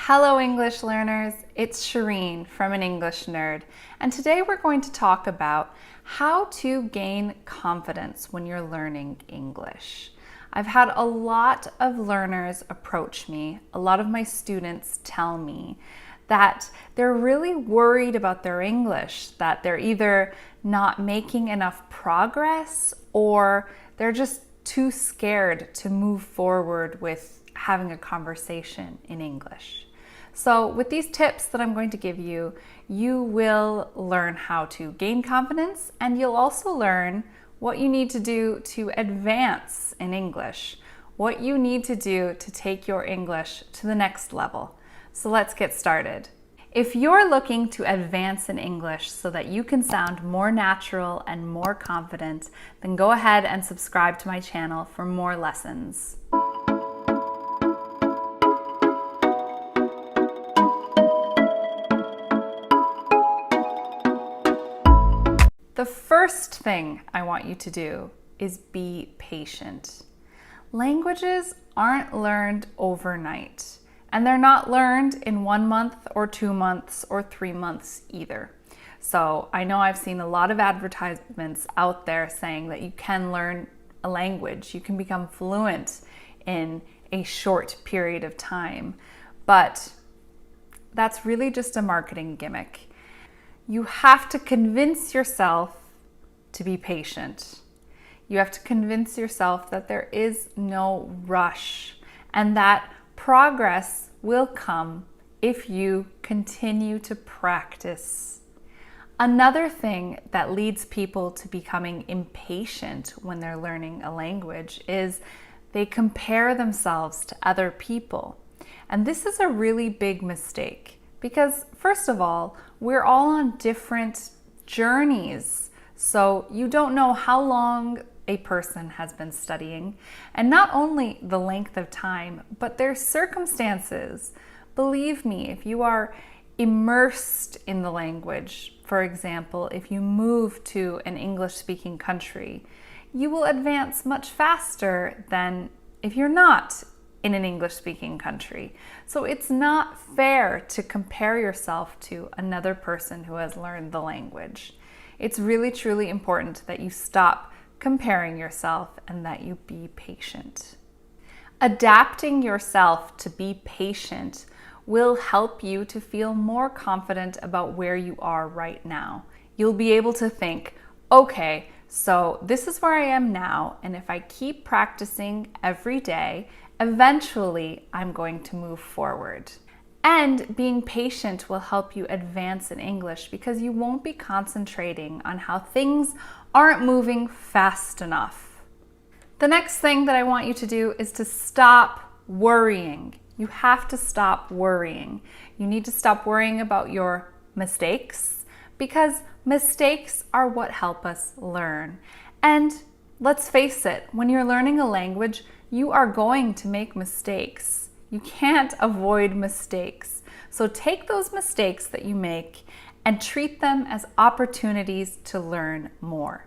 Hello English learners, it's Shireen from An English Nerd, and today we're going to talk about how to gain confidence when you're learning English. I've had a lot of learners approach me, a lot of my students tell me that they're really worried about their English, that they're either not making enough progress or they're just too scared to move forward with having a conversation in English. So with these tips that I'm going to give you, you will learn how to gain confidence, and you'll also learn what you need to do to advance in English, what you need to do to take your English to the next level. So let's get started. If you're looking to advance in English so that you can sound more natural and more confident, then go ahead and subscribe to my channel for more lessons. The first thing I want you to do is be patient. Languages aren't learned overnight, and they're not learned in 1 month or 2 months or 3 months either. So I know I've seen a lot of advertisements out there saying that you can learn a language, you can become fluent in a short period of time, but that's really just a marketing gimmick. You have to convince yourself to be patient. You have to convince yourself that there is no rush and that progress will come if you continue to practice. Another thing that leads people to becoming impatient when they're learning a language is they compare themselves to other people. And this is a really big mistake. Because first of all, we're all on different journeys. So you don't know how long a person has been studying, and not only the length of time, but their circumstances. Believe me, if you are immersed in the language, for example, if you move to an English-speaking country, you will advance much faster than if you're not in an English-speaking country. So it's not fair to compare yourself to another person who has learned the language. It's really, truly important that you stop comparing yourself and that you be patient. Adapting yourself to be patient will help you to feel more confident about where you are right now. You'll be able to think, okay, so this is where I am now, and if I keep practicing every day, eventually, I'm going to move forward. And being patient will help you advance in English because you won't be concentrating on how things aren't moving fast enough. The next thing that I want you to do is to stop worrying. You have to stop worrying. You need to stop worrying about your mistakes because mistakes are what help us learn. And let's face it, when you're learning a language, you are going to make mistakes. You can't avoid mistakes. So take those mistakes that you make and treat them as opportunities to learn more.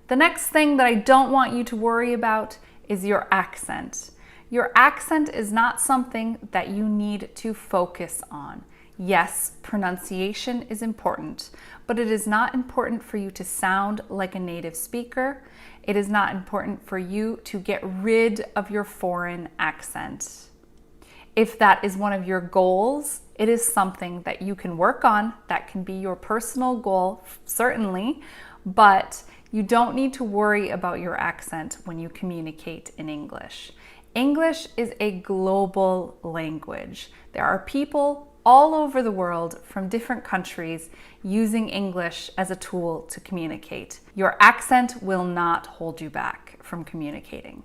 The next thing that I don't want you to worry about is your accent. Your accent is not something that you need to focus on. Yes, pronunciation is important, but it is not important for you to sound like a native speaker. It is not important for you to get rid of your foreign accent. If that is one of your goals, it is something that you can work on. That can be your personal goal, certainly, but you don't need to worry about your accent when you communicate in English. English is a global language. There are people all over the world from different countries using English as a tool to communicate. Your accent will not hold you back from communicating.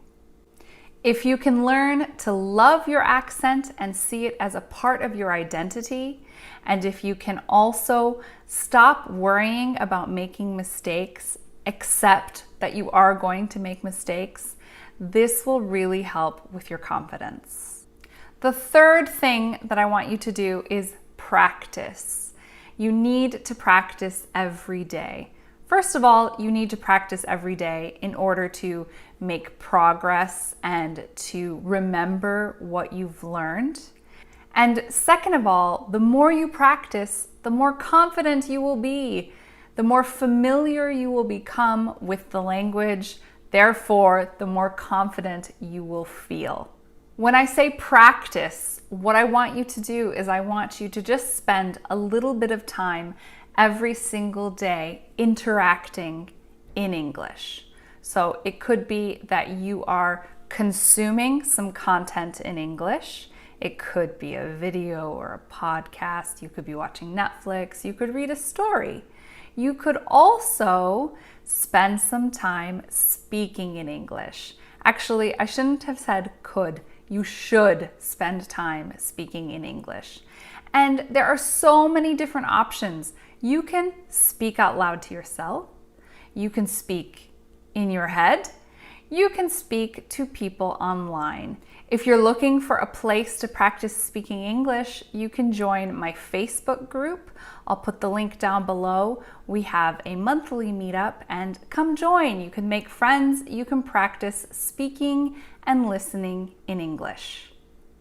If you can learn to love your accent and see it as a part of your identity, and if you can also stop worrying about making mistakes, accept that you are going to make mistakes, this will really help with your confidence. The third thing that I want you to do is practice. You need to practice every day. First of all, you need to practice every day in order to make progress and to remember what you've learned. And second of all, the more you practice, the more confident you will be, the more familiar you will become with the language, therefore, the more confident you will feel. When I say practice, what I want you to do is I want you to just spend a little bit of time every single day interacting in English. So it could be that you are consuming some content in English. It could be a video or a podcast. You could be watching Netflix. You could read a story. You could also spend some time speaking in English. Actually, I shouldn't have said could. You should spend time speaking in English. And there are so many different options. You can speak out loud to yourself. You can speak in your head. You can speak to people online. If you're looking for a place to practice speaking English, you can join my Facebook group. I'll put the link down below. We have a monthly meetup, and come join. You can make friends. You can practice speaking and listening in English.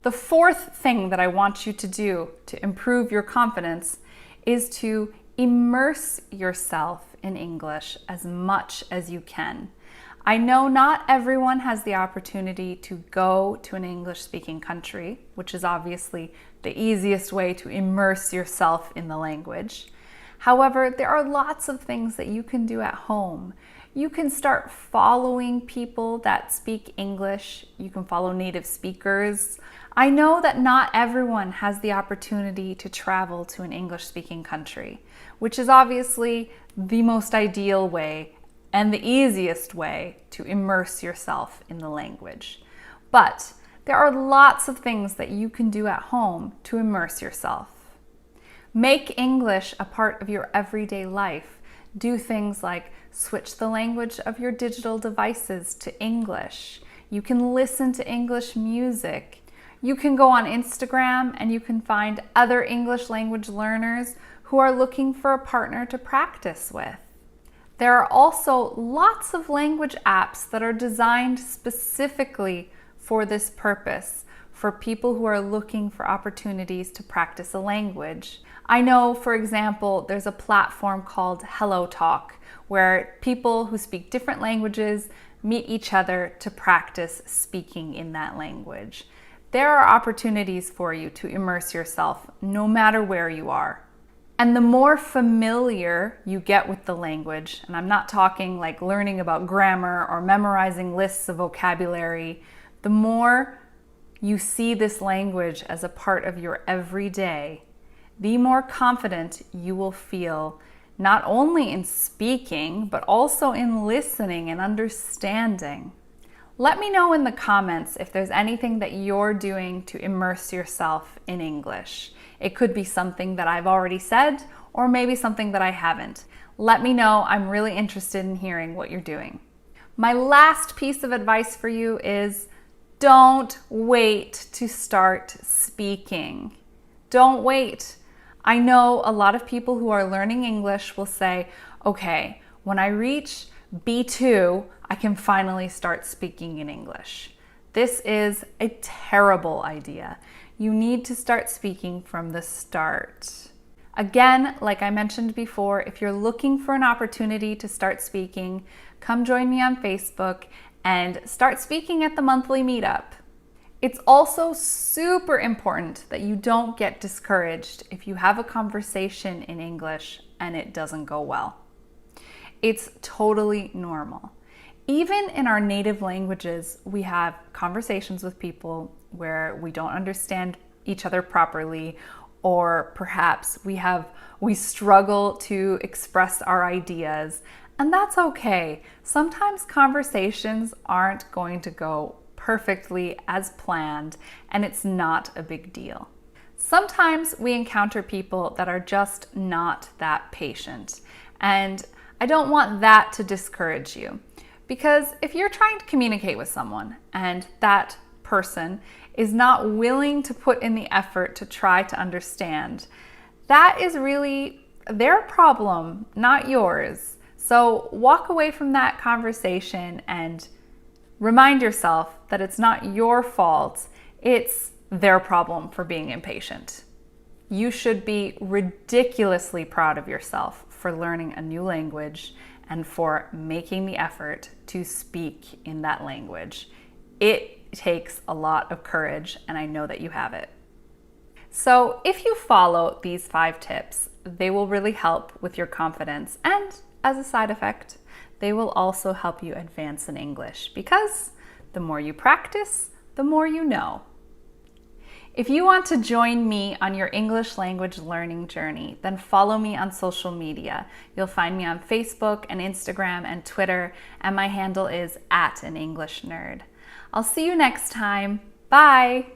The fourth thing that I want you to do to improve your confidence is to immerse yourself in English as much as you can. I know not everyone has the opportunity to go to an English-speaking country, which is obviously the easiest way to immerse yourself in the language. However, there are lots of things that you can do at home. You can start following people that speak English. You can follow native speakers. I know that not everyone has the opportunity to travel to an English-speaking country, which is obviously the most ideal way and the easiest way to immerse yourself in the language. But there are lots of things that you can do at home to immerse yourself. Make English a part of your everyday life. Do things like switch the language of your digital devices to English. You can listen to English music. You can go on Instagram and you can find other English language learners who are looking for a partner to practice with. There are also lots of language apps that are designed specifically for this purpose, for people who are looking for opportunities to practice a language. I know, for example, there's a platform called HelloTalk, where people who speak different languages meet each other to practice speaking in that language. There are opportunities for you to immerse yourself no matter where you are. And the more familiar you get with the language, and I'm not talking like learning about grammar or memorizing lists of vocabulary, the more you see this language as a part of your everyday, the more confident you will feel not only in speaking, but also in listening and understanding. Let me know in the comments if there's anything that you're doing to immerse yourself in English. It could be something that I've already said, or maybe something that I haven't. Let me know. I'm really interested in hearing what you're doing. My last piece of advice for you is don't wait to start speaking. Don't wait. I know a lot of people who are learning English will say, okay, when I reach B2, I can finally start speaking in English. This is a terrible idea. You need to start speaking from the start. Again, like I mentioned before, if you're looking for an opportunity to start speaking, come join me on Facebook and start speaking at the monthly meetup. It's also super important that you don't get discouraged if you have a conversation in English and it doesn't go well. It's totally normal. Even in our native languages, we have conversations with people where we don't understand each other properly, or perhaps we struggle to express our ideas, and that's okay. Sometimes conversations aren't going to go perfectly as planned, and it's not a big deal. Sometimes we encounter people that are just not that patient, and I don't want that to discourage you. Because if you're trying to communicate with someone and that person is not willing to put in the effort to try to understand, that is really their problem, not yours. So walk away from that conversation and remind yourself that it's not your fault. It's their problem for being impatient. You should be ridiculously proud of yourself for learning a new language and for making the effort to speak in that language. It takes a lot of courage, and I know that you have it. So if you follow these 5 tips, they will really help with your confidence, and as a side effect, they will also help you advance in English, because the more you practice, the more you know. If you want to join me on your English language learning journey, then follow me on social media. You'll find me on Facebook and Instagram and Twitter, and my handle is @AnEnglishNerd. I'll see you next time. Bye!